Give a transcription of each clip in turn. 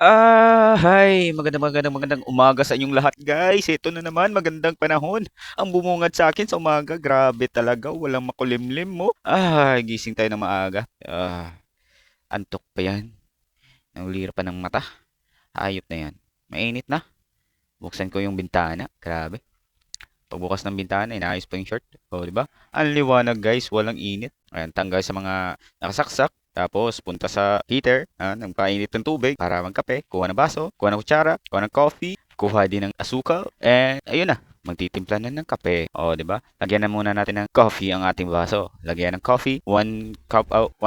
Hi! Magandang umaga sa inyong lahat, guys. Ito na naman, magandang panahon. Ang bumungad sa akin sa umaga, grabe talaga, walang makulimlim mo. Gising tayo ng maaga. Antok pa yan. Naulira pa ng mata. Ayop na yan. Mainit na. Buksan ko yung bintana. Grabe. Pagbukas ng bintana, inaayos pa yung short. O, di ba? Ang liwanag, guys. Walang init. Ayan, tanggal sa mga nakasaksak. Tapos, punta sa heater. Nang painit ng tubig para magkape. Kuha ng baso. Kuha ng kutsara. Kuha ng coffee. Kuha din ng asukal. And, ayun na. Magtitimpla na ng kape. O, di ba? Lagyan na muna natin ng coffee ang ating baso. Lagyan ng coffee. 1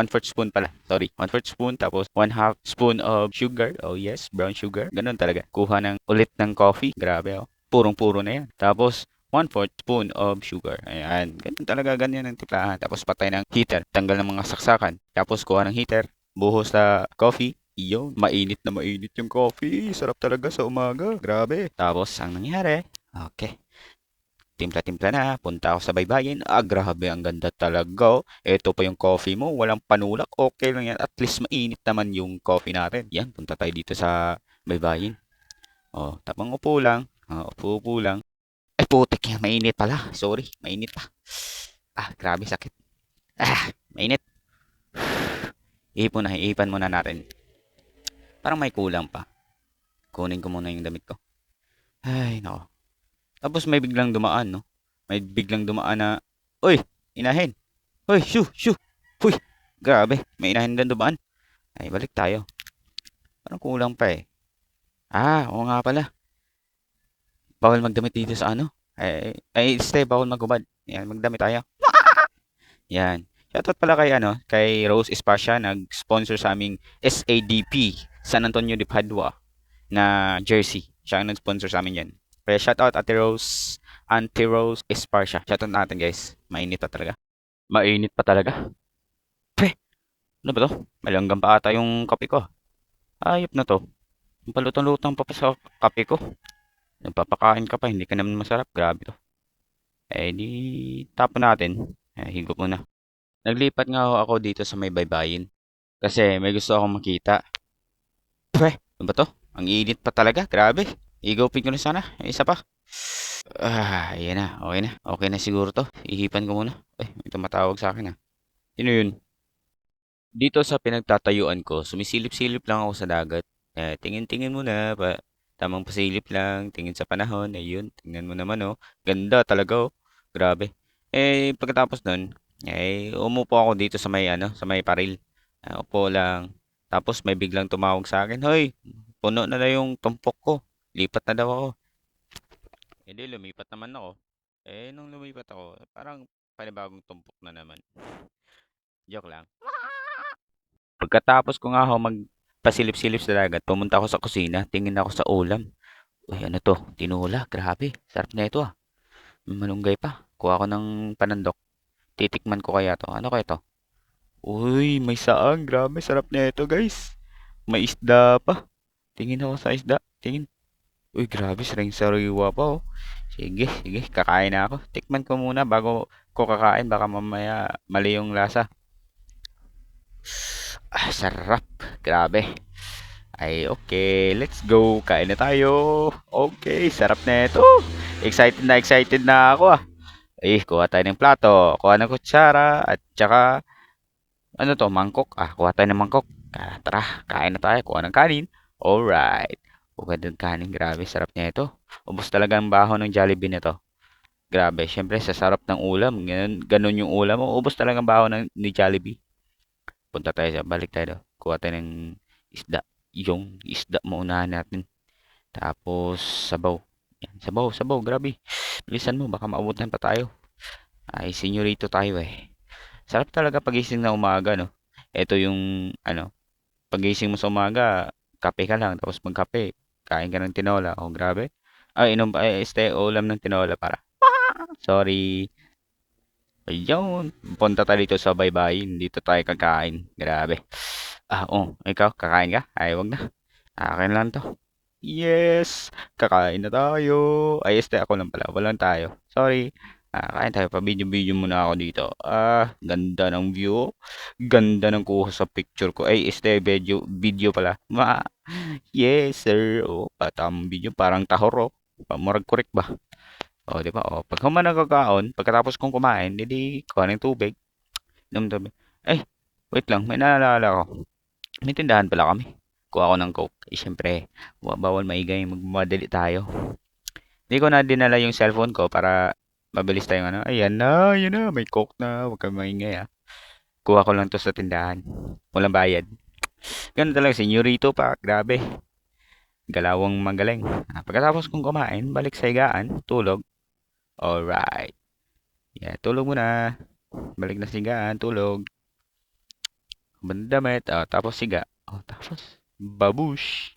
fourth spoon pala. Sorry. 1 fourth spoon. Tapos, 1/2 spoon of sugar. Oh, yes. Brown sugar. Ganun talaga. Kuha ng ulit ng coffee. Grabe, oh. Purong-puro na yan. Tapos, 1/4 spoon of sugar. Ayan. Ganyan talaga, ganyan ang timplahan. Tapos patay ng heater. Tanggal ng mga saksakan. Tapos kuha ng heater. Buhos sa coffee. Iyon. Mainit na mainit yung coffee. Sarap talaga sa umaga. Grabe. Tapos, ang nangyari. Okay. Timpla-timpla na. Punta ako sa baybayin. Grabe. Ang ganda talaga. Ito pa yung coffee mo. Walang panulak. Okay lang yan. At least mainit naman yung coffee natin. Yan. Punta tayo dito sa baybayin. Tapang upo lang. Upo-upo lang. Ay, putik yan. Mainit pala. Sorry. Mainit pa. Grabe sakit. Mainit. Iipan muna natin. Parang may kulang pa. Kunin ko muna yung damit ko. Ay, nako. Tapos may biglang dumaan, no? May biglang dumaan na, uy, inahin. Uy, shoo, shoo. Uy, grabe. May inahin na dumaan. Ay, balik tayo. Parang kulang pa eh. Oo nga pala. Bawal magdamit dito sa ano. Stay, bawal magubad. Yan, magdamit tayo. Yan. Shoutout pala kay kay Rose Espacia nag-sponsor sa aming SADP San Antonio de Padua na jersey. Siya ang nag-sponsor sa amin yan. Kaya shoutout Ate Rose Espacia. Shoutout natin guys. Mainit pa talaga. Mainit pa talaga. Pre, ano ba to? Malanggam pa ata yung kape ko. Ayop na to. Palutang-lutang pa sa kape ko. Nagpapakain ka pa, hindi ka naman masarap. Grabe to. Di tapon natin. Higop muna. Naglipat nga ako dito sa may baybayin. Kasi may gusto akong makita. Ano ba to? Ang init pa talaga. Grabe. Igopin ko na sana. Isa pa. Ayan na. Okay na. Okay na siguro to. Ihipan ko muna. May tumatawag sa akin. Sino yun? Dito sa pinagtatayuan ko, sumisilip-silip lang ako sa dagat. Tingin-tingin muna. Tamang pasilip lang. Tingin sa panahon. Ayun. Tingnan mo naman, oh. Ganda talaga, oh. Grabe. Pagkatapos nun, umupo ako dito sa may, sa may paril. Upo lang. Tapos may biglang tumawag sa akin, Hoy, puno na yung tumpok ko. Lipat na daw ako. Lumipat naman ako. Nung lumipat ako, parang panibagong tumpok na naman. Joke lang. Pagkatapos ko nga ako magpasilip-silip sa dagat, pumunta ako sa kusina, tingin ako sa ulam. Uy, ano to? Tinola, grabe. Sarap na ito ah. May malunggay pa. Kuha ko ng panandok. Titikman ko kaya to. Ano kaya to? Uy, may saang. Grabe, sarap na ito guys. May isda pa. Tingin ako sa isda. Tingin. Uy, grabe, sariwa pa oh. Sige, sige, kakain na ako. Tikman ko muna bago ko kakain. Baka mamaya mali yung lasa. Sarap. Grabe. Okay. Let's go. Kain na tayo. Okay, sarap na ito. Excited na ako ah. Kuha tayo ng plato. Kuha ng kutsara. At saka, ano to, mangkok. Kuha tayo ng mangkok. Tara, kain na tayo. Kuha ng kanin. Alright. Kuha ng kanin. Grabe, sarap niya ito. Ubus talaga ang baho ng Jollibee nito. Grabe, syempre sa sarap ng ulam. Ganun yung ulam mo. Ubus talaga ang baho ni Jollibee. Balik tayo. Kuha tayo ng isda. Yung isda maunahan natin. Tapos, sabaw. Yan, sabaw. Grabe. Bilisan mo, baka maabutan pa tayo. Senyorito tayo eh. Sarap talaga pagising na umaga, no? Ito yung, pagising mo sa umaga, kape ka lang, tapos magkape. Kain ka ng tinola. Grabe. Ulam ng tinola para. Sorry. Ayun. Punta tayo dito sa baybayin. Dito tayo kakain. Grabe. Ikaw, kakain ka? Wag na. Akin lang to. Yes! Kakain na tayo. Ako lang pala. Walang tayo. Sorry. Kain tayo. Pa-video-video muna ako dito. Ganda ng view. Ganda ng kuha sa picture ko. Video pala. Yes, sir. O, patamang video, parang tahor, o. Pamurag korek ba? O, di ba? O, pag human nagkakaon, pagkatapos kong kumain, hindi kuha ng tubig. Inom tubig. Eh, wait lang, may naalala ko. May tindahan pala kami. Kuha ako ng Coke. Eh, syempre, bawal maingay, magmamadali tayo. Hindi ko na dinala yung cellphone ko para mabilis tayong ano. Ayan na, may Coke na, huwag kang maingay ah. Kuha ko lang to sa tindahan. Walang bayad. Ganun talaga, senyorito pa, grabe. Galawang magaling. Pagkatapos kong kumain, balik sa higaan, tulog. Alright. Yeah, tulog muna. Balik na sa higaan, tulog. Bandamit, tapos siga. Tapos, babush.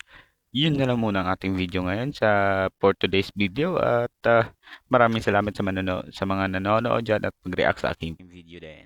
Yun na lang muna ang ating video ngayon for today's video at maraming salamat sa mga nanonood dyan at mag-react sa aking video din.